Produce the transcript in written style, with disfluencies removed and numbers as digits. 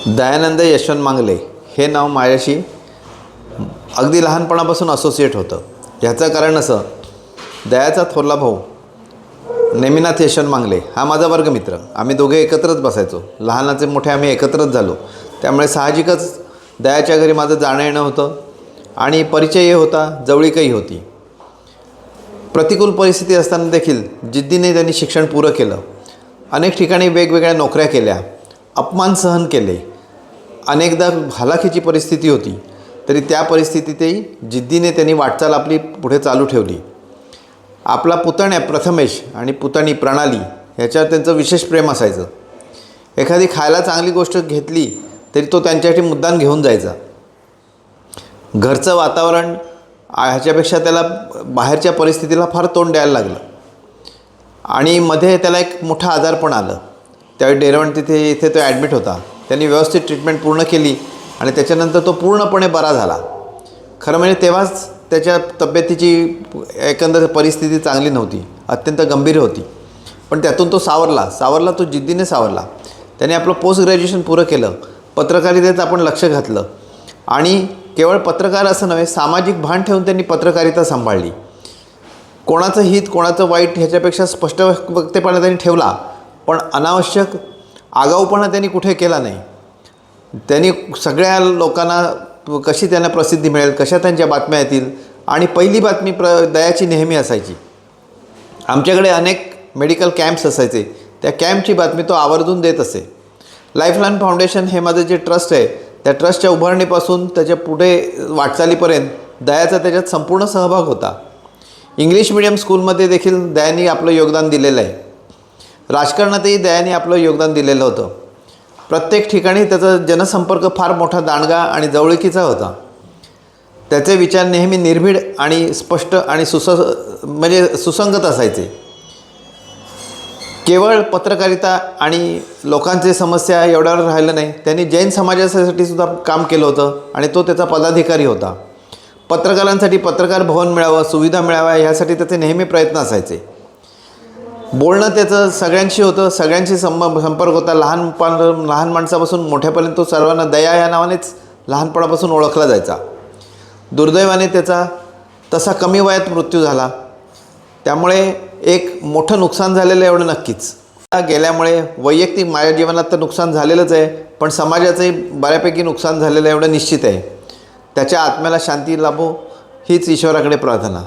दयानंद यशवंत मांगले हे नाव माझ्याशी अगदी लहानपणापासून असोसिएट होतं. ह्याचं कारण असं, दयाचा थोरला भाऊ नेमिनाथ यशवंत मांगले हा माझा वर्गमित्र. आम्ही दोघे एकत्रच बसायचो. लहानाचे मोठे आम्ही एकत्रच झालो. त्यामुळे साहजिकच दयाच्या घरी माझं जाणं येणं होतं आणि परिचयही होता, जवळीकही होती. प्रतिकूल परिस्थिती असताना देखील जिद्दीने त्यांनी शिक्षण पुरं केलं. अनेक ठिकाणी वेगवेगळ्या नोकऱ्या केल्या, अपमान सहन केले. अनेकदा हलाखीची परिस्थिती होती, तरी त्या परिस्थितीतही जिद्दीने त्यांनी वाटचाल आपली पुढे चालू ठेवली. आपला पुतण्या प्रथमेश आणि पुतणी प्रणाली ह्याच्यावर त्यांचं विशेष प्रेम असायचं. एखादी खायला चांगली गोष्ट घेतली तरी तो त्यांच्यासाठी मुद्दाम घेऊन जायचा. घरचं वातावरण ह्याच्यापेक्षा त्याला बाहेरच्या परिस्थितीला फार तोंड द्यायला लागलं आणि मध्ये त्याला एक मोठं आजारपण आलं. त्यावेळी डेरवण इथे तो ॲडमिट होता. त्यांनी व्यवस्थित ट्रीटमेंट पूर्ण केली आणि त्याच्यानंतर तो पूर्णपणे बरा झाला. खरं म्हणजे तेव्हाच त्याच्या तब्येतीची एकंदर परिस्थिती चांगली नव्हती, अत्यंत गंभीर होती. पण त्यातून तो सावरला तो जिद्दीने सावरला. त्याने आपलं पोस्ट ग्रॅज्युएशन पुरं केलं. पत्रकारितेत आपण लक्ष घातलं आणि केवळ पत्रकार असं नव्हे, सामाजिक भान ठेवून त्यांनी पत्रकारिता सांभाळली. कोणाचं हित कोणाचं वाईट ह्याच्यापेक्षा स्पष्ट वक्तेपणा त्यांनी ठेवला, पण अनावश्यक आगाऊपणा त्यांनी कुठे केला नाही. त्यांनी सगळ्या लोकांना कशी त्यांना प्रसिद्धी मिळेल, कशा त्यांच्या बातम्या येतील आणि पहिली बातमी दयाची नेहमी असायची. आमच्याकडे अनेक मेडिकल कॅम्प्स असायचे, त्या कॅम्पची बातमी तो आवर्जून देत असे. लाईफलाईन फाउंडेशन हे माझं जे ट्रस्ट आहे, त्या ट्रस्टच्या उभारणीपासून त्याच्या पुढे वाटचालीपर्यंत दयाचा त्याच्यात संपूर्ण सहभाग होता. इंग्लिश मिडियम स्कूलमध्ये देखील दयानी आपलं योगदान दिलेलं आहे. राजकारणातही दयानी आपलं योगदान दिलेलं होतं. प्रत्येक ठिकाणी त्याचा जनसंपर्क फार मोठा, दांडगा आणि जवळकीचा होता. त्याचे विचार नेहमी निर्भीड आणि स्पष्ट आणि सुसंगत असायचे. केवळ पत्रकारिता आणि लोकांचे समस्या एवढ्यावर राहिलं नाही, त्यांनी जैन समाजासाठी सुद्धा काम केलं होतं आणि तो त्याचा पदाधिकारी होता. पत्रकारांसाठी पत्रकार भवन मिळावं, सुविधा मिळाव्या ह्यासाठी त्याचे नेहमी प्रयत्न असायचे. बोलणं त्याचं सगळ्यांशी होतं, सगळ्यांशी संपर्क होता. लहान माणसापासून मोठ्यापर्यंत तो सर्वांना दया या नावानेच लहानपणापासून ओळखला जायचा. दुर्दैवाने त्याचा तसा कमी वयात मृत्यू झाला. त्यामुळे एक मोठं नुकसान झालेलं एवढं नक्कीच. गेल्यामुळे वैयक्तिक माझ्या जीवनात तर नुकसान झालेलंच आहे, पण समाजाचंही बऱ्यापैकी नुकसान झालेलं एवढं निश्चित आहे. त्याच्या आत्म्याला शांती लाभो हीच ईश्वराकडे प्रार्थना.